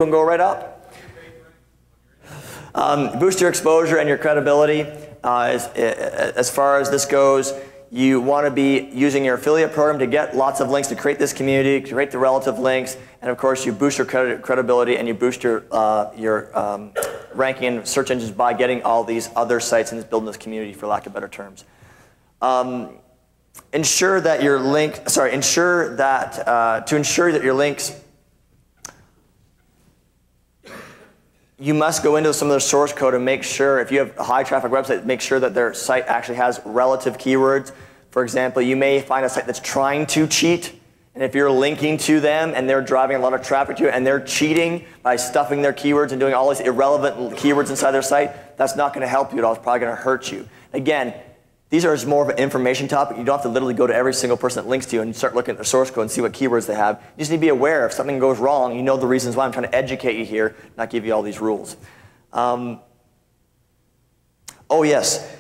and go right up. Boost your exposure and your credibility. As far as this goes, you want to be using your affiliate program to get lots of links to create this community, create the relative links, and of course you boost your credibility and you boost your ranking in search engines by getting all these other sites and building this community, for lack of better terms. Ensure that your links, you must go into some of their source code and make sure, if you have a high traffic website, make sure that their site actually has relative keywords. For example, you may find a site that's trying to cheat, and if you're linking to them and they're driving a lot of traffic to it and they're cheating by stuffing their keywords and doing all these irrelevant keywords inside their site, that's not going to help you at all. It's probably going to hurt you. Again, these are just more of an information topic. You don't have to literally go to every single person that links to you and start looking at their source code and see what keywords they have. You just need to be aware if something goes wrong. You know the reasons why. I'm trying to educate you here, not give you all these rules. Oh yes,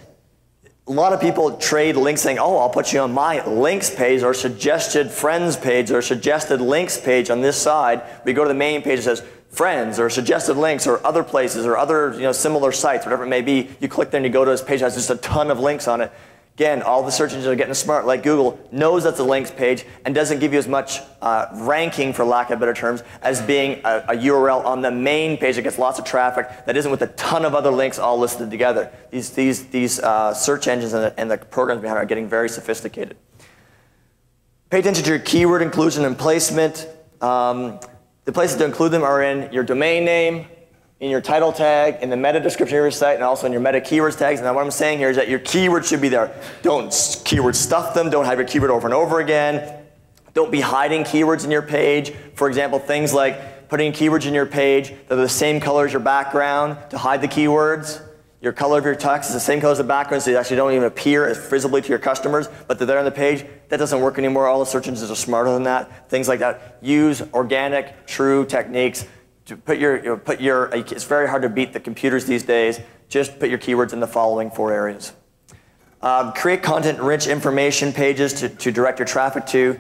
a lot of people trade links saying, oh, I'll put you on my links page or suggested friends page or suggested links page on this side. We go to the main page that says friends or suggested links or other places or other similar sites, whatever it may be. You click there and you go to this page that has just a ton of links on it. Again, all the search engines are getting smart, like Google, knows that's a links page and doesn't give you as much ranking, for lack of better terms, as being a URL on the main page that gets lots of traffic that isn't with a ton of other links all listed together. These search engines and the programs behind it are getting very sophisticated. Pay attention to your keyword inclusion and placement. The places to include them are in your domain name, in your title tag, in the meta description of your site, and also in your meta keywords tags. And what I'm saying here is that your keywords should be there. Don't keyword stuff them. Don't have your keyword over and over again. Don't be hiding keywords in your page. For example, things like putting keywords in your page that are the same color as your background to hide the keywords. Your color of your text is the same color as the background, so they actually don't even appear as visibly to your customers, but they're there on the page. That doesn't work anymore. All the search engines are smarter than that. Things like that. Use organic, true techniques to it's very hard to beat the computers these days. Just put your keywords in the following 4 areas. Create content-rich information pages to direct your traffic to.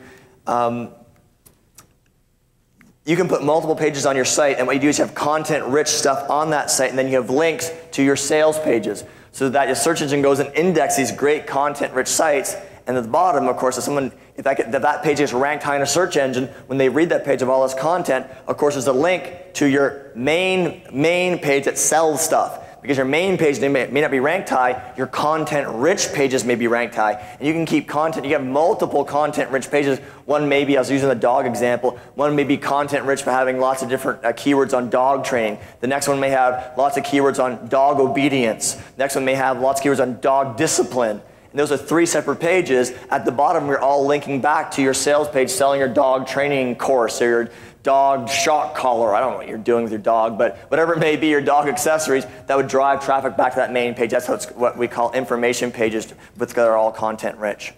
You can put multiple pages on your site, and what you do is you have content-rich stuff on that site, and then you have links to your sales pages, so that your search engine goes and indexes these great content-rich sites. And at the bottom, of course, if that page is ranked high in a search engine, when they read that page of all this content, of course, there's a link to your main page that sells stuff. Because your main page may not be ranked high, your content-rich pages may be ranked high. And you can keep content, you have multiple content-rich pages. One may be, I was using the dog example, one may be content-rich for having lots of different keywords on dog training. The next one may have lots of keywords on dog obedience. The next one may have lots of keywords on dog discipline. And those are 3 separate pages. At the bottom, you're all linking back to your sales page selling your dog training course or your dog shock collar. I don't know what you're doing with your dog, but whatever it may be, your dog accessories, that would drive traffic back to that main page. That's what we call information pages, but they're all content rich.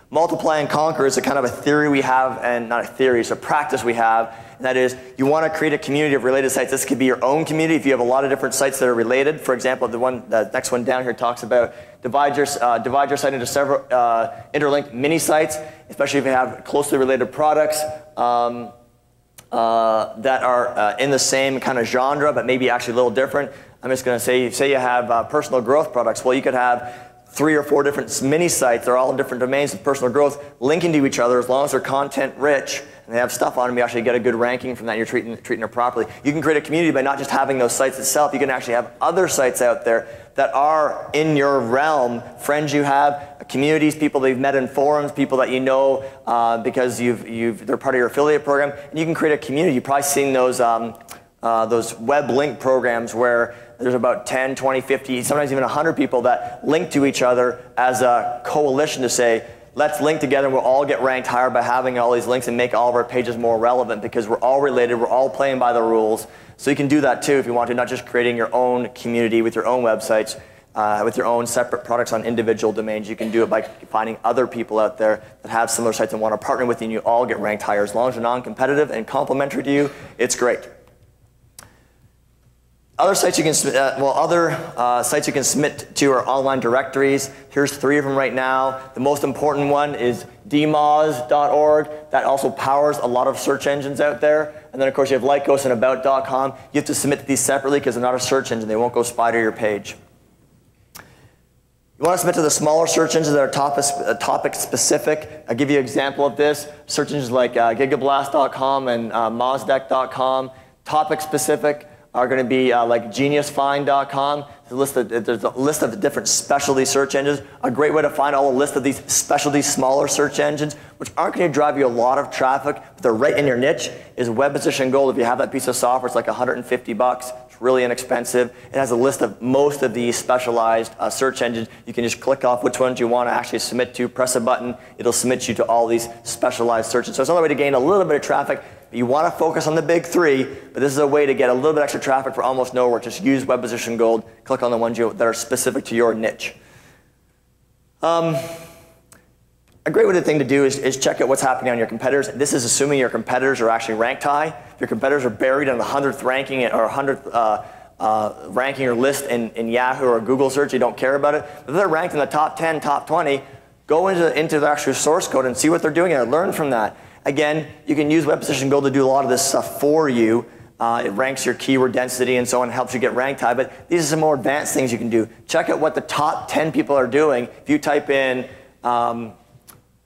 Multiply and conquer is a kind of a theory we have, and not a theory, it's a practice we have, and that is you want to create a community of related sites. This could be your own community if you have a lot of different sites that are related. For example, the next one down here talks about divide your site into several interlinked mini sites, especially if you have closely related products that are in the same kind of genre, but maybe actually a little different. I'm just going to say you have personal growth products. Well, you could have 3 or 4 different mini sites. They're all in different domains of personal growth, linking to each other. As long as they're content rich and they have stuff on them, you actually get a good ranking from that. You're treating it properly. You can create a community by not just having those sites itself. You can actually have other sites out there that are in your realm, friends you have, communities, people that you've met in forums, people that you know because they're part of your affiliate program, and you can create a community. You've probably seen those web link programs where there's about 10, 20, 50, sometimes even 100 people that link to each other as a coalition to say, let's link together and we'll all get ranked higher by having all these links and make all of our pages more relevant because we're all related, we're all playing by the rules. So you can do that too if you want to, not just creating your own community with your own websites, with your own separate products on individual domains. You can do it by finding other people out there that have similar sites and want to partner with you, and you all get ranked higher. As long as you're non-competitive and complementary to you, it's great. Other sites you can sites you can submit to are online directories. Here's 3 of them right now. The most important one is dmoz.org. That also powers a lot of search engines out there. And then of course you have Lycos and about.com. You have to submit to these separately because they're not a search engine. They won't go spider your page. You want to submit to the smaller search engines that are topic specific. I'll give you an example of this. Search engines like gigablast.com and mozdeck.com. Topic specific are going to be like geniusfind.com. There's a list of the different specialty search engines. A great way to find all a list of these specialty smaller search engines, which aren't going to drive you a lot of traffic, but they're right in your niche, is Web Position Gold. If you have that piece of software, it's like $150. It's really inexpensive. It has a list of most of these specialized search engines. You can just click off which ones you want to actually submit to, press a button, it'll submit you to all these specialized searches. So it's another way to gain a little bit of traffic. You want to focus on the big 3, but this is a way to get a little bit extra traffic for almost nowhere. Just use Web Position Gold, click on the ones that are specific to your niche. A great thing to do is check out what's happening on your competitors. This is assuming your competitors are actually ranked high. If your competitors are buried in the 100th ranking or 100th ranking or list in Yahoo or Google search, you don't care about it. But if they're ranked in the top 10, top 20, go into the actual source code and see what they're doing and learn from that. Again, you can use Web Position Gold to do a lot of this stuff for you. It ranks your keyword density and so on, helps you get ranked high, but these are some more advanced things you can do. Check out what the top 10 people are doing. If you type in, I've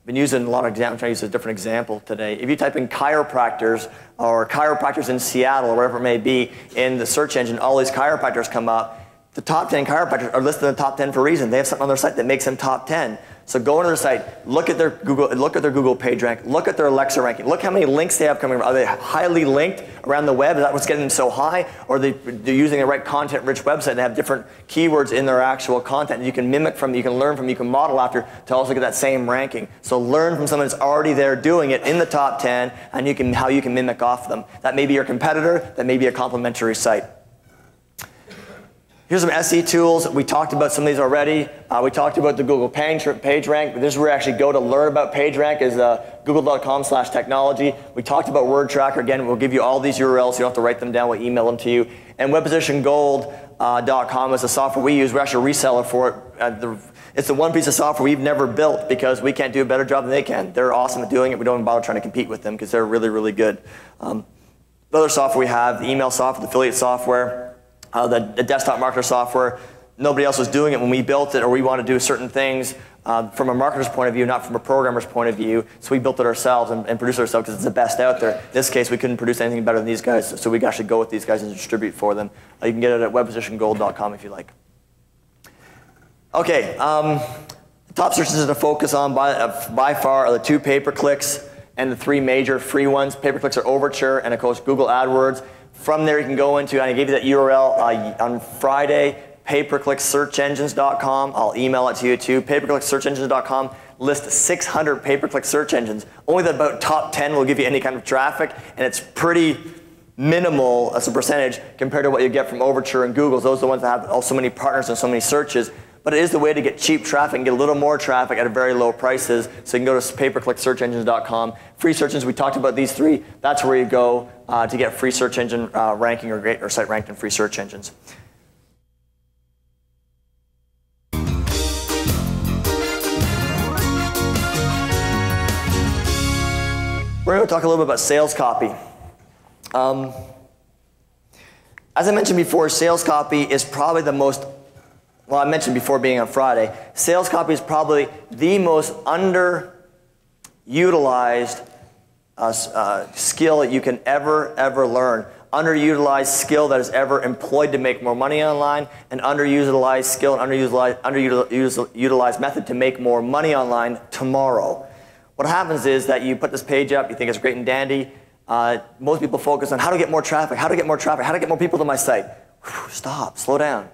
been using a lot of examples, I'm trying to use a different example today. If you type in chiropractors or chiropractors in Seattle or wherever it may be in the search engine, all these chiropractors come up. The top 10 chiropractors are listed in the top 10 for a reason. They have something on their site that makes them top 10. So go into their site, look at their Google page rank, look at their Alexa ranking, look how many links they have coming. Are they highly linked around the web? Is that what's getting them so high? Or they're using the right content-rich website and have different keywords in their actual content that you can mimic from, you can learn from, you can model after to also get that same ranking. So learn from someone that's already there doing it in the top 10 and how you can mimic off them. That may be your competitor, that may be a complementary site. Here's some SE tools. We talked about some of these already. We talked about the Google page rank, but this is where you actually go to learn about PageRank is google.com/technology. We talked about Word Tracker. Again, we'll give you all these URLs. You don't have to write them down. We'll email them to you. And webpositiongold.com is the software we use. We're actually a reseller for it. It's the one piece of software we've never built because we can't do a better job than they can. They're awesome at doing it. We don't even bother trying to compete with them because they're really, really good. The other software we have, the email software, the affiliate software, the desktop marketer software. Nobody else was doing it when we built it, or we want to do certain things from a marketer's point of view, not from a programmer's point of view. So we built it ourselves and produced it ourselves because it's the best out there. In this case, we couldn't produce anything better than these guys, so we can actually go with these guys and distribute for them. You can get it at webpositiongold.com if you like. Okay, the top search engines to focus on by far are the 2 pay-per-clicks and the 3 major free ones. Pay-per-clicks are Overture and of course Google AdWords. From there you can go into, and I gave you that URL on Friday, pay-per-click-search-engines.com. I'll email it to you too. Pay-per-click-search-engines.com lists 600 pay-per-click search engines. Only the about top 10 will give you any kind of traffic, and it's pretty minimal as a percentage compared to what you get from Overture and Google. Those are the ones that have so many partners and so many searches. But it is the way to get cheap traffic and get a little more traffic at very low prices. So you can go to pay-per-click-search-engines.com. Free search engines, we talked about these 3. That's where you go to get free search engine ranking or site ranked in free search engines. We're going to talk a little bit about sales copy. As I mentioned before, sales copy is probably the most, well, I mentioned before being on Friday, sales copy is probably the most underutilized skill that you can ever learn. Underutilized skill that is ever employed to make more money online, and underutilized skill and underutilized method to make more money online tomorrow. What happens is that you put this page up, you think it's great and dandy. Most people focus on how to get more traffic, how to get more traffic, how to get more people to my site. Whew, stop, slow down.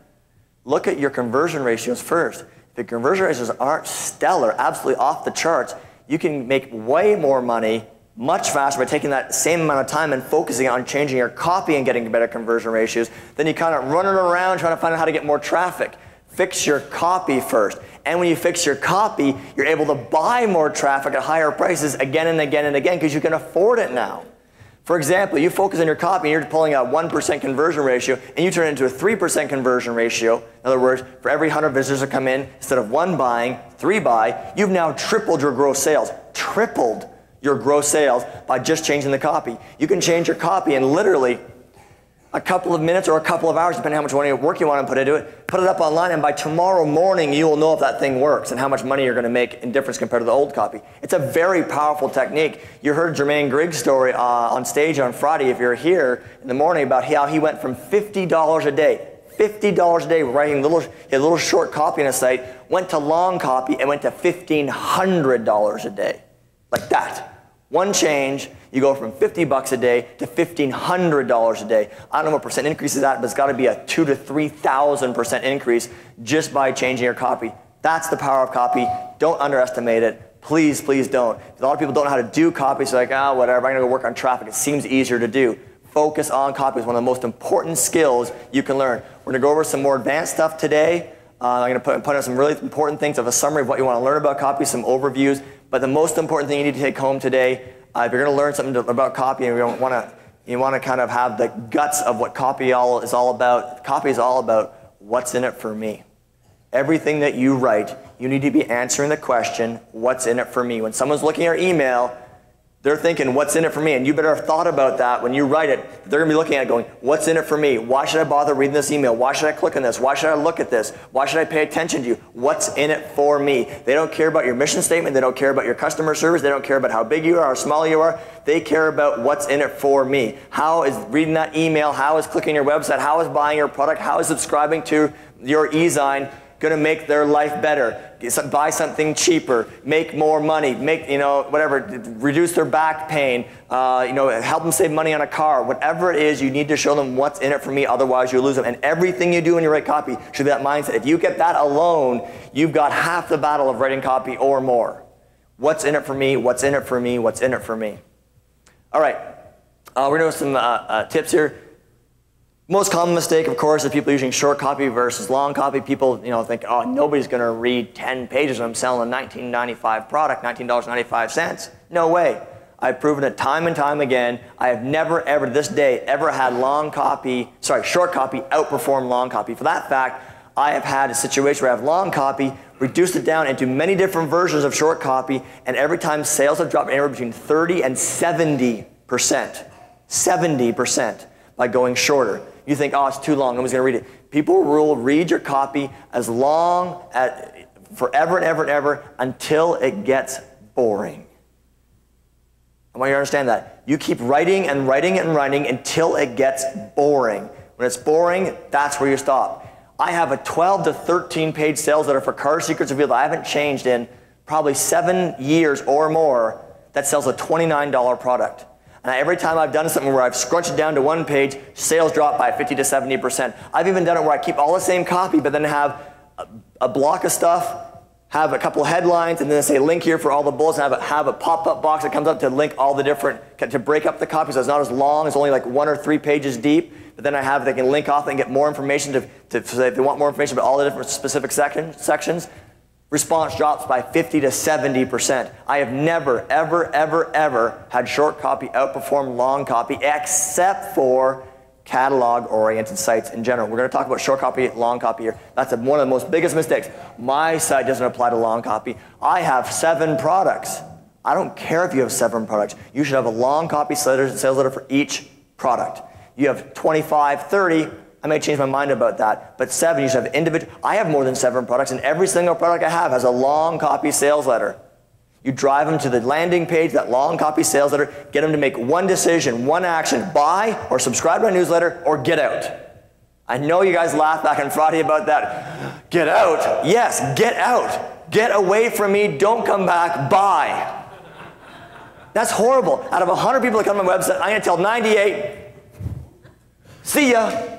Look at your conversion ratios first. If your conversion ratios aren't stellar, absolutely off the charts, you can make way more money much faster by taking that same amount of time and focusing on changing your copy and getting better conversion ratios. Then you kind of running around trying to find out how to get more traffic. Fix your copy first. And when you fix your copy, you're able to buy more traffic at higher prices again and again and again because you can afford it now. For example, you focus on your copy and you're pulling out 1% conversion ratio and you turn it into a 3% conversion ratio. In other words, for every 100 visitors that come in, instead of 1 buying, 3 buy, you've now tripled your gross sales. Tripled your gross sales by just changing the copy. You can change your copy in literally a couple of minutes or a couple of hours, depending on how much work you want to put into it. Put it up online, and by tomorrow morning, you will know if that thing works and how much money you're going to make in difference compared to the old copy. It's a very powerful technique. You heard Jermaine Griggs' story on stage on Friday, if you're here in the morning, about how he went from $50 a day, $50 a day writing a little short copy on a site, went to long copy and went to $1,500 a day. Like that. One change, you go from $50 a day to $1,500 a day. I don't know what percent increase is that, but it's got to be a 2,000 to 3,000% increase just by changing your copy. That's the power of copy. Don't underestimate it. Please, please don't. A lot of people don't know how to do copy, so like, whatever, I'm going to go work on traffic. It seems easier to do. Focus on copy. It's one of the most important skills you can learn. We're going to go over some more advanced stuff today. I'm going to put in some really important things of a summary of what you want to learn about copy, some overviews. But the most important thing you need to take home today, if you're going to learn something about copy and you want to kind of have the guts of what copy is all about, copy is all about what's in it for me. Everything that you write, you need to be answering the question, what's in it for me? When someone's looking at your email, they're thinking, what's in it for me? And you better have thought about that when you write it. They're going to be looking at it going, what's in it for me? Why should I bother reading this email? Why should I click on this? Why should I look at this? Why should I pay attention to you? What's in it for me? They don't care about your mission statement. They don't care about your customer service. They don't care about how big you are, how small you are. They care about what's in it for me. How is reading that email, how is clicking your website, how is buying your product, how is subscribing to your e-zine going to make their life better? Buy something cheaper, make more money, make, whatever, reduce their back pain, help them save money on a car. Whatever it is, you need to show them what's in it for me, otherwise you lose them. And everything you do when you write copy should be that mindset. If you get that alone, you've got half the battle of writing copy or more. What's in it for me? What's in it for me? What's in it for me? All right, we're doing some tips here. Most common mistake, of course, is people using short copy versus long copy. People, think, oh, nobody's going to read 10 pages when I'm selling a $19.95 product, $19.95. No way. I've proven it time and time again. I have never, ever, to this day, ever had short copy outperform long copy. For that fact, I have had a situation where I have long copy, reduced it down into many different versions of short copy, and every time sales have dropped anywhere between 30 and 70%. 70% by going shorter. You think, oh, it's too long, nobody's going to read it. People will read your copy as long, forever and ever and ever, until it gets boring. I want you to understand that. You keep writing and writing and writing until it gets boring. When it's boring, that's where you stop. I have a 12 to 13 page sales letter for Car Secrets Revealed that I haven't changed in probably 7 years or more that sells a $29 product. And every time I've done something where I've scrunched it down to one page, sales drop by 50 to 70%. I've even done it where I keep all the same copy, but then have a block of stuff, have a couple of headlines, and then say link here for all the bullets, and have a pop-up box that comes up to link all the different, to break up the copy so it's not as long, it's only like 1 or 3 pages deep. But then they can link off and get more information so if they want more information about all the different specific sections. Response drops by 50 to 70%. I have never, ever, ever, ever had short copy outperform long copy except for catalog-oriented sites in general. We're going to talk about short copy, long copy here. That's one of the most biggest mistakes. My site doesn't apply to long copy. I have 7 products. I don't care if you have 7 products. You should have a long copy sales letter for each product. You have 25, 30, I may change my mind about that, but 7, you should have individual. I have more than 7 products, and every single product I have has a long copy sales letter. You drive them to the landing page, that long copy sales letter, get them to make one decision, one action, buy or subscribe to my newsletter or get out. I know you guys laughed back on Friday about that. Get out? Yes, get out. Get away from me, don't come back, buy. That's horrible. Out of 100 people that come to my website, I'm going to tell 98, see ya.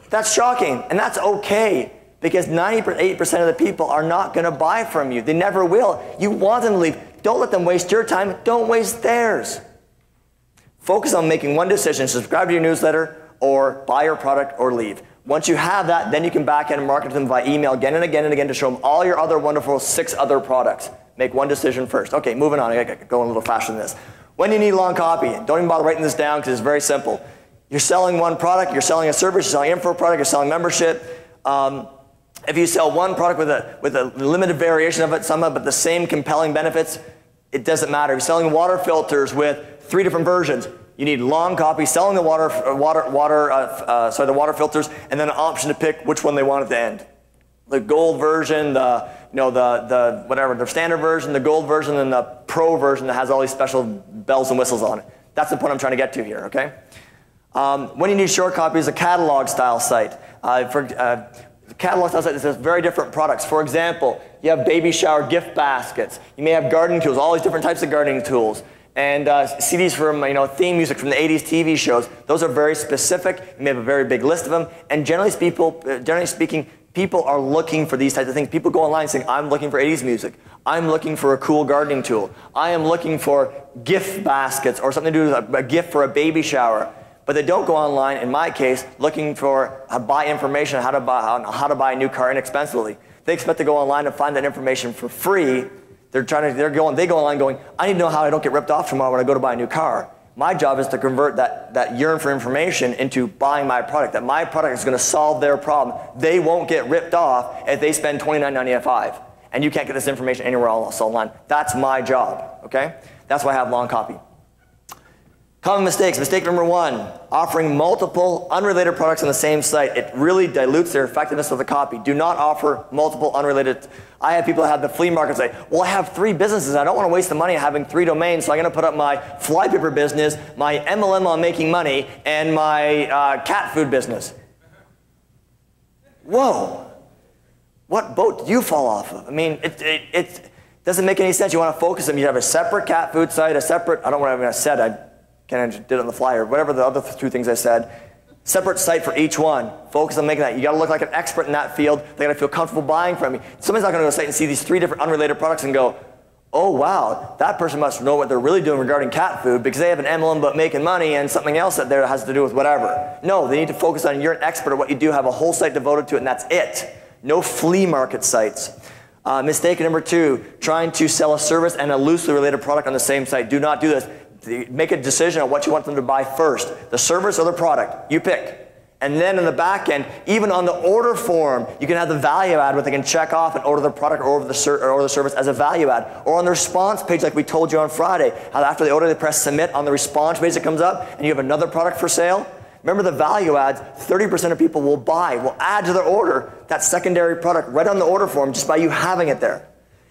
That's shocking, and that's okay, because 98% of the people are not going to buy from you. They never will. You want them to leave. Don't let them waste your time. Don't waste theirs. Focus on making one decision, subscribe to your newsletter, or buy your product, or leave. Once you have that, then you can back end and market them via email again and again and again to show them all your other wonderful 6 other products. Make one decision first. Okay, moving on. I got to go a little faster than this. When you need long copy, don't even bother writing this down because it's very simple. You're selling one product, you're selling a service, you're selling info product, you're selling membership. If you sell one product with a limited variation of it, but the same compelling benefits, it doesn't matter. If you're selling water filters with 3 different versions, you need long copy, selling the water filters, and then an option to pick which one they want at the end. The gold version, the standard version, the gold version, and the pro version that has all these special bells and whistles on it. That's the point I'm trying to get to here, okay? When you need short copy is a catalog style site. The catalog style site has very different products. For example, you have baby shower gift baskets. You may have gardening tools, all these different types of gardening tools. And CDs from theme music from the 80s TV shows. Those are very specific. You may have a very big list of them. And generally speaking, people are looking for these types of things. People go online saying, I'm looking for 80s music. I'm looking for a cool gardening tool. I am looking for gift baskets or something to do with a gift for a baby shower. But they don't go online, in my case, looking for buy information on how to buy a new car inexpensively. They expect to go online and find that information for free. They go online going, I need to know how I don't get ripped off tomorrow when I go to buy a new car. My job is to convert that yearn for information into buying my product, that my product is going to solve their problem. They won't get ripped off if they spend $29.95. And you can't get this information anywhere else online. That's my job, okay? That's why I have long copy. Common mistakes. Mistake number 1, offering multiple unrelated products on the same site. It really dilutes their effectiveness of the copy. Do not offer multiple unrelated. I have people that have the flea market say, well, I have 3 businesses. I don't want to waste the money having 3 domains, so I'm going to put up my flypaper business, my MLM on making money, and my cat food business. Whoa. What boat did you fall off of? I mean, it doesn't make any sense. You want to focus them. You have a separate cat food site, a separate, I don't know what I said. I did it on the fly or whatever the other 2 things I said. Separate site for each one. Focus on making that. You got to look like an expert in that field. They got to feel comfortable buying from you. Somebody's not going to go to a site and see these 3 different unrelated products and go, oh wow, that person must know what they're really doing regarding cat food because they have an MLM about making money and something else that there has to do with whatever. No, they need to focus on you're an expert at what you do, have a whole site devoted to it, and that's it. No flea market sites. Mistake number 2, trying to sell a service and a loosely related product on the same site. Do not do this. Make a decision on what you want them to buy first. The service or the product. You pick. And then in the back end, even on the order form, you can have the value add where they can check off and order the product or order the service as a value add. Or on the response page like we told you on Friday, how after they order they press submit on the response page that comes up and you have another product for sale. Remember the value adds, 30% of people will add to their order that secondary product right on the order form just by you having it there.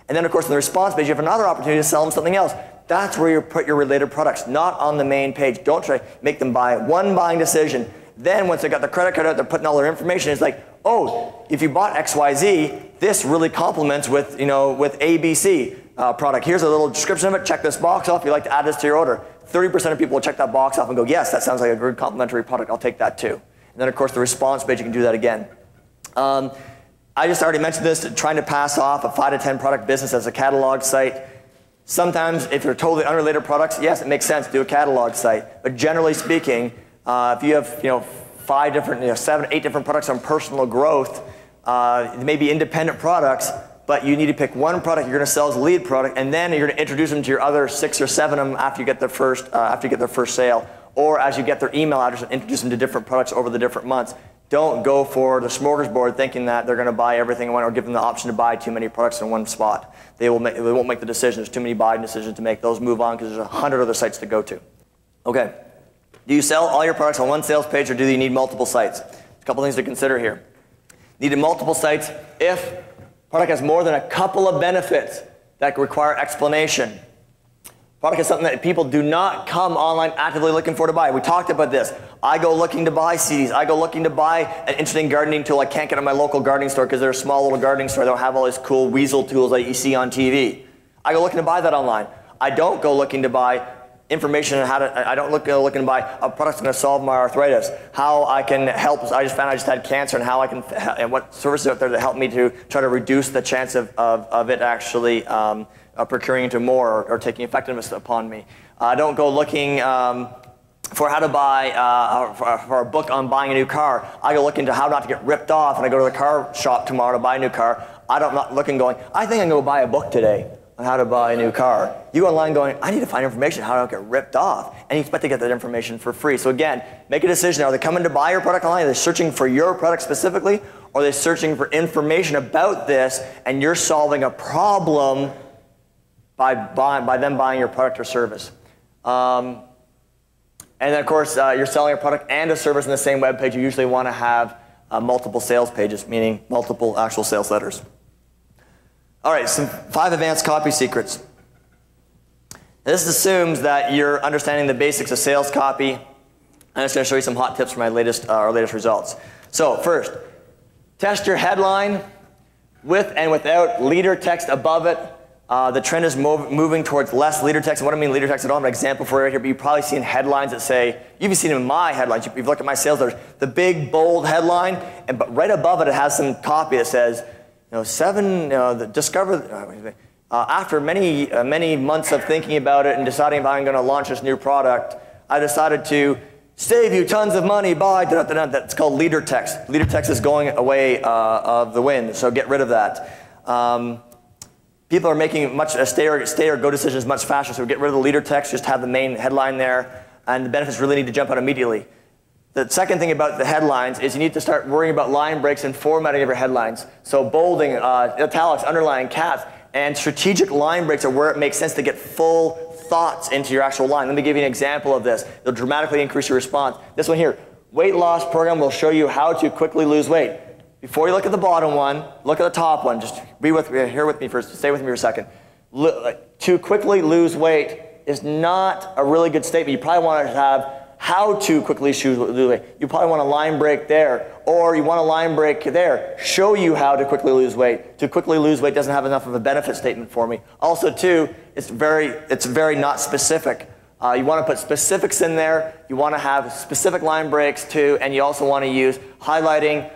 And then of course in the response page you have another opportunity to sell them something else. That's where you put your related products, not on the main page. Don't try to make them buy one buying decision. Then once they got the credit card out, they're putting all their information. It's like, oh, if you bought XYZ, this really complements with ABC product. Here's a little description of it. Check this box off. You'd like to add this to your order. 30% of people will check that box off and go, yes, that sounds like a good complementary product. I'll take that too. And then of course the response page, you can do that again. I just already mentioned this, trying to pass off a 5 to 10 product business as a catalog site. Sometimes if you're totally unrelated products, yes, it makes sense to do a catalog site. But generally speaking, if you have 5 different, 7, 8 different products on personal growth, it may be independent products, but you need to pick one product you're going to sell as a lead product, and then you're going to introduce them to your other 6 or 7 of them after you get their first sale, or as you get their email address and introduce them to different products over the different months. Don't go for the smorgasbord thinking that they're going to buy everything in one or give them the option to buy too many products in one spot. They won't make the decision. There's too many buying decisions to make. Those move on because there's 100 other sites to go to. Okay. Do you sell all your products on one sales page or do you need multiple sites? A couple things to consider here. Needed multiple sites if product has more than a couple of benefits that require explanation. Product is something that people do not come online actively looking for to buy. We talked about this. I go looking to buy CDs. I go looking to buy an interesting gardening tool I can't get at my local gardening store because they're a small little gardening store. They don't have all these cool weasel tools that you see on TV. I go looking to buy that online. I don't go looking to buy information on how to, I don't go looking to buy a product that's going to solve my arthritis, how I can help. I just found I just had cancer and how I can, and what services out there that help me to try to reduce the chance of it actually procuring into more or taking effectiveness upon me. I don't go looking for how to buy, for a book on buying a new car. I go looking to how not to get ripped off and I go to the car shop tomorrow to buy a new car. I don't not looking going, I think I'm going to go buy a book today. on how to buy a new car. You go online going, I need to find information how to get ripped off. And you expect to get that information for free. So again, make a decision. Are they coming to buy your product online? Are they searching for your product specifically? Or are they searching for information about this and you're solving a problem by them buying your product or service? And then of course, you're selling a product and a service in the same web page. You usually want to have multiple sales pages, meaning multiple actual sales letters. All right, some 5 advanced copy secrets. This assumes that you're understanding the basics of sales copy. I'm just going to show you some hot tips from our latest results. So first, test your headline with and without leader text above it. The trend is moving towards less leader text. And what I mean leader text, I don't have an example for you right here, but you've probably seen headlines that say, you've even seen them in my headlines, you've looked at my sales letters, the big bold headline, but right above it, it has some copy that says, after many months of thinking about it and deciding if I'm going to launch this new product, I decided to save you tons of money by that's called leader text. Leader text is going away of the wind, so get rid of that. People are making stay or go decisions much faster, so get rid of the leader text, just have the main headline there, and the benefits really need to jump out immediately. The second thing about the headlines is you need to start worrying about line breaks and formatting of your headlines. So bolding, italics, underlining, caps, and strategic line breaks are where it makes sense to get full thoughts into your actual line. Let me give you an example of this. It'll dramatically increase your response. This one here, weight loss program will show you how to quickly lose weight. Before you look at the bottom one, look at the top one. Just be with me, here with me first, stay with me for a second. To quickly lose weight is not a really good statement. You probably want to have how to quickly lose weight. You probably want a line break there, or you want a line break there. Show you how to quickly lose weight. To quickly lose weight doesn't have enough of a benefit statement for me. Also, too, it's very not specific. You want to put specifics in there. You want to have specific line breaks too, and you also want to use highlighting,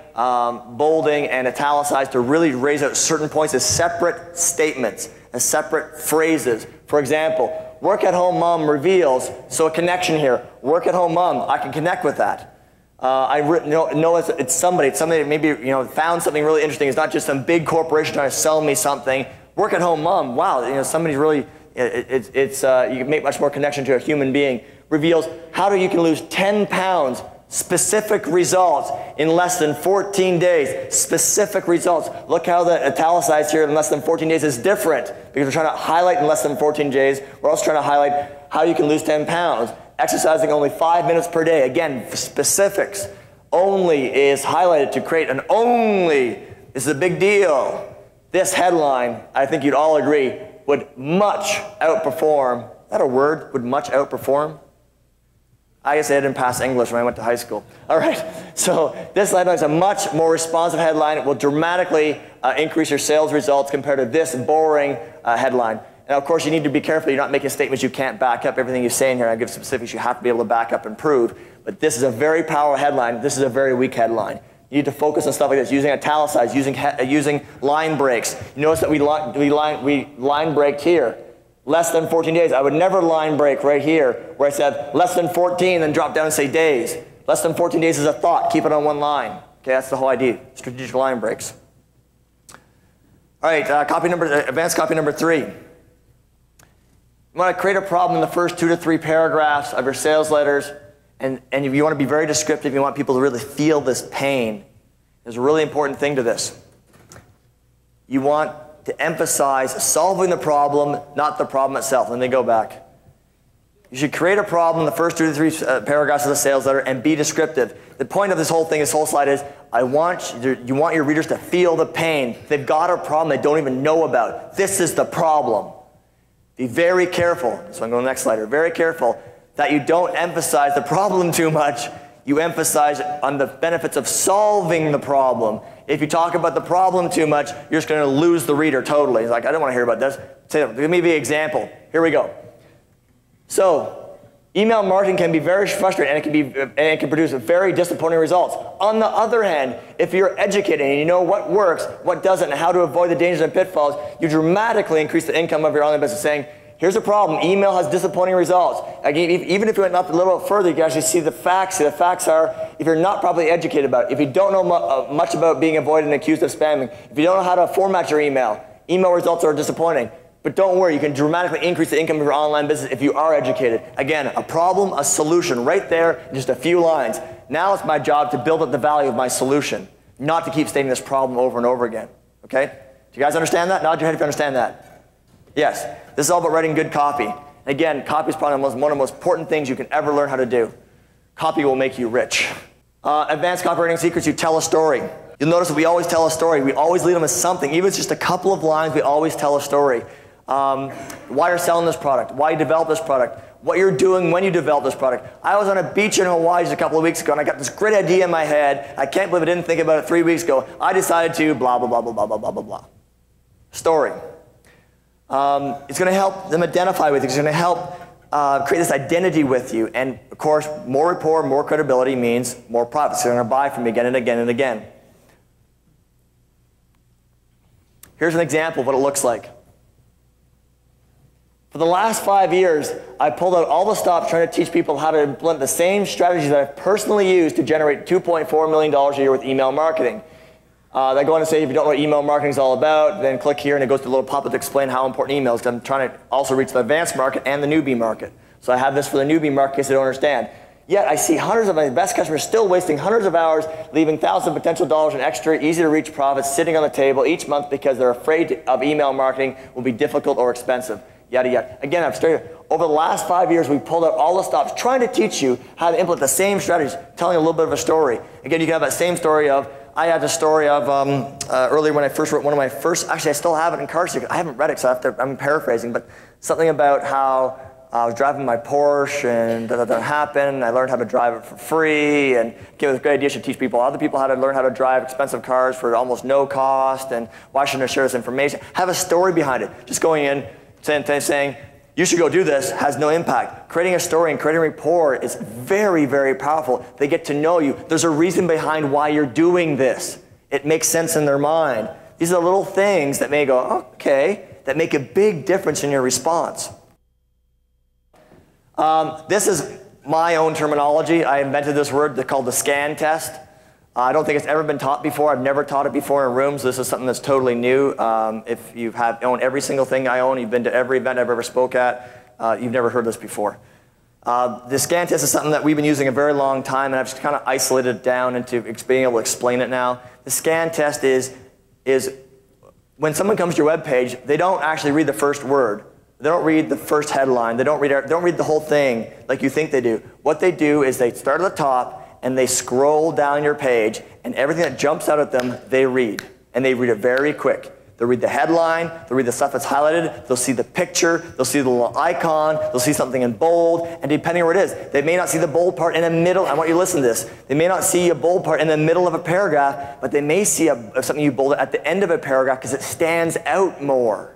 bolding, and italicized to really raise out certain points as separate statements, as separate phrases. For example, work at home mom reveals, so a connection here. Work at home mom, I can connect with that. I know it's somebody that maybe found something really interesting. It's not just some big corporation trying to sell me something. Work at home mom, wow, somebody's really, you can make much more connection to a human being. Reveals how you can lose 10 pounds, specific results in less than 14 days. Specific results. Look how the italicized here in less than 14 days is different because we're trying to highlight in less than 14 days. We're also trying to highlight how you can lose 10 pounds. Exercising only 5 minutes per day. Again, specifics. Only is highlighted to create an only. This is a big deal. This headline, I think you'd all agree, would much outperform. Is that a word? Would much outperform? I guess I didn't pass English when I went to high school. All right, so this headline is a much more responsive headline. It will dramatically increase your sales results compared to this boring headline. And of course, you need to be careful. You're not making statements you can't back up. Everything you say in here, I give specifics you have to be able to back up and prove. But this is a very powerful headline. This is a very weak headline. You need to focus on stuff like this, using italicized, using line breaks. You notice that we line breaked here. Less than 14 days. I would never line break right here where I said less than 14, then drop down and say days. Less than 14 days is a thought. Keep it on one line. Okay, that's the whole idea. Strategic line breaks. All right, advanced copy number 3. You want to create a problem in the first 2 to 3 paragraphs of your sales letters, and if you want to be very descriptive, you want people to really feel this pain. There's a really important thing to this. You want to emphasize solving the problem, not the problem itself. Let me go back. You should create a problem in the first 2 to 3 paragraphs of the sales letter and be descriptive. The point of this whole thing, this whole slide is, you want your readers to feel the pain. They've got a problem they don't even know about. This is the problem. Be very careful. So I'm going to the next slide here. Very careful that you don't emphasize the problem too much. You emphasize on the benefits of solving the problem. If you talk about the problem too much, you're just going to lose the reader totally. He's like, I don't want to hear about this. Give me the example. Here we go. So, email marketing can be very frustrating, and it can produce very disappointing results. On the other hand, if you're educated and you know what works, what doesn't, and how to avoid the dangers and pitfalls, you dramatically increase the income of your online business. Saying, here's a problem. Email has disappointing results. Even if you went up a little bit further, you can actually see the facts. The facts are, if you're not properly educated about it, if you don't know much about being avoided and accused of spamming, if you don't know how to format your email results are disappointing. But don't worry, you can dramatically increase the income of your online business if you are educated. Again, a problem, a solution, right there in just a few lines. Now it's my job to build up the value of my solution, not to keep stating this problem over and over again. Okay? Do you guys understand that? Nod your head if you understand that. Yes. This is all about writing good copy. Again, copy is probably one of the most important things you can ever learn how to do. Copy will make you rich. Advanced copywriting secrets, you tell a story. You'll notice that we always tell a story. We always lead them with something. Even if it's just a couple of lines, we always tell a story. Why you're selling this product, why you develop this product, what you're doing when you develop this product. I was on a beach in Hawaii just a couple of weeks ago and I got this great idea in my head. I can't believe I didn't think about it 3 weeks ago. I decided to blah, blah, blah, blah, blah, blah, blah, blah, blah. Story. It's going to help them identify with you. It's going to help create this identity with you. And of course, more rapport, more credibility means more profits. They're going to buy from you again and again and again. Here's an example of what it looks like. For the last 5 years, I pulled out all the stops trying to teach people how to implement the same strategies that I've personally used to generate $2.4 million a year with email marketing. They go on to say, if you don't know what email marketing is all about, then click here and it goes to a little pop-up to explain how important email is, because I'm trying to also reach the advanced market and the newbie market. So I have this for the newbie market in case they don't understand. Yet I see hundreds of my best customers still wasting hundreds of hours, leaving thousands of potential dollars in extra, easy to reach profits sitting on the table each month because they're afraid of email marketing will be difficult or expensive. Yada, yada. Again, I'm straight. Over the last 5 years, we've pulled out all the stops trying to teach you how to implement the same strategies, telling a little bit of a story. Again, you can have that same story of, I had the story of earlier when I first wrote one of my first, actually I still have it in Car Secret. I haven't read it, so I'm paraphrasing, but something about how I was driving my Porsche and that happened. I learned how to drive it for free, and came with a great idea. I should teach other people how to learn how to drive expensive cars for almost no cost, and why shouldn't I share this information? Have a story behind it. Just going in, saying, you should go do this, has no impact. Creating a story and creating rapport is very, very powerful. They get to know you. There's a reason behind why you're doing this. It makes sense in their mind. These are little things that may go, okay, that make a big difference in your response. This is my own terminology. I invented this word called the SCAN test. I don't think it's ever been taught before. I've never taught it before in rooms. This is something that's totally new. If you own every single thing I own, you've been to every event I've ever spoke at, you've never heard this before. The SCAN test is something that we've been using a very long time, and I've just kind of isolated it down into being able to explain it now. The SCAN test is when someone comes to your webpage, they don't actually read the first word. They don't read the first headline. They don't read the whole thing like you think they do. What they do is they start at the top, and they scroll down your page, and everything that jumps out at them, they read. And they read it very quick. They'll read the headline, they'll read the stuff that's highlighted, they'll see the picture, they'll see the little icon, they'll see something in bold, and depending on where it is, they may not see the bold part in the middle. I want you to listen to this. They may not see a bold part in the middle of a paragraph, but they may see something you bolded at the end of a paragraph because it stands out more.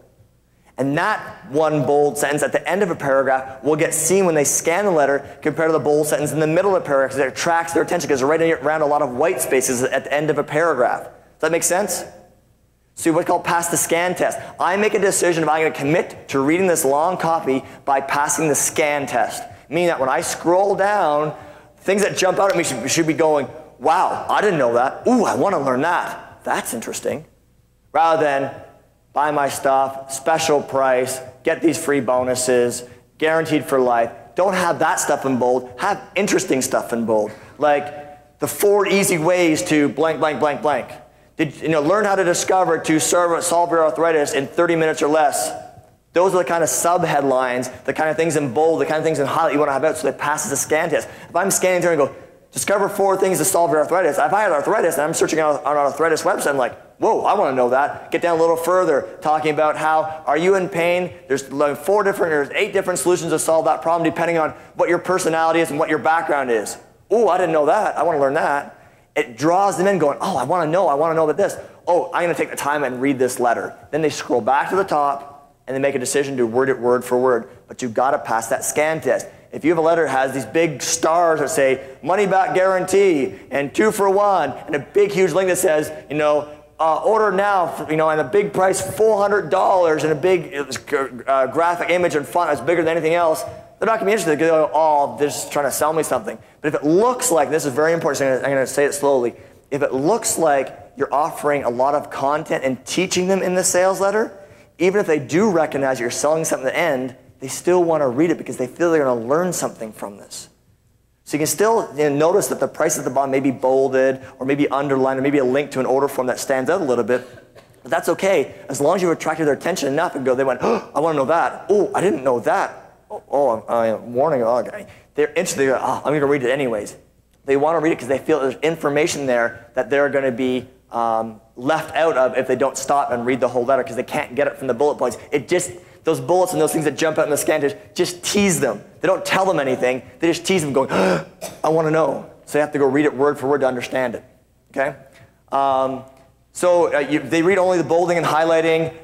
And that one bold sentence at the end of a paragraph will get seen when they scan the letter compared to the bold sentence in the middle of a paragraph, because it attracts their attention because they're right around a lot of white spaces at the end of a paragraph. Does that make sense? So what's called pass the SCAN test. I make a decision if I'm going to commit to reading this long copy by passing the SCAN test. Meaning that when I scroll down, things that jump out at me should be going, wow, I didn't know that. Ooh, I want to learn that. That's interesting. Rather than, buy my stuff, special price, get these free bonuses, guaranteed for life. Don't have that stuff in bold. Have interesting stuff in bold. Like the 4 easy ways to blank, blank, blank, blank. Learn how to discover to solve your arthritis in 30 minutes or less. Those are the kind of sub-headlines, the kind of things in bold, the kind of things in highlight you want to have out so that it passes the SCAN test. If I'm scanning through and go, discover 4 things to solve your arthritis. If I have arthritis and I'm searching on an arthritis website, I'm like, whoa, I want to know that. Get down a little further, talking about how, are you in pain? There's 8 different solutions to solve that problem depending on what your personality is and what your background is. Oh, I didn't know that. I want to learn that. It draws them in going, oh, I want to know about this. Oh, I'm going to take the time and read this letter. Then they scroll back to the top and they make a decision to word it word for word. But you've got to pass that SCAN test. If you have a letter that has these big stars that say money back guarantee and 2 for 1 and a big huge link that says, order now, and a big price, $400, and a big graphic image and font that's bigger than anything else, they're not going to be interested. They go, oh, they're just trying to sell me something. But if it looks like, this is very important, so I'm going to say it slowly. If it looks like you're offering a lot of content and teaching them in the sales letter, even if they do recognize you're selling something at the end, they still want to read it because they feel they're going to learn something from this. So you can still notice that the price at the bottom may be bolded or maybe underlined or maybe a link to an order form that stands out a little bit. But that's okay as long as you've attracted their attention enough and they went, oh, I want to know that. Oh, I didn't know that. Warning. Oh, okay. They're interested. They go, oh, I'm going to read it anyways. They want to read it because they feel there's information there that they're going to be left out of if they don't stop and read the whole letter because they can't get it from the bullet points. Those bullets and those things that jump out in the scan just tease them. They don't tell them anything. They just tease them going, oh, I want to know. So they have to go read it word for word to understand it. Okay? They read only the bolding and highlighting.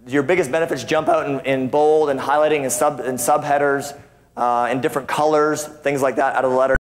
Your biggest benefits jump out in bold and highlighting and subheaders in different colors, things like that out of the letter.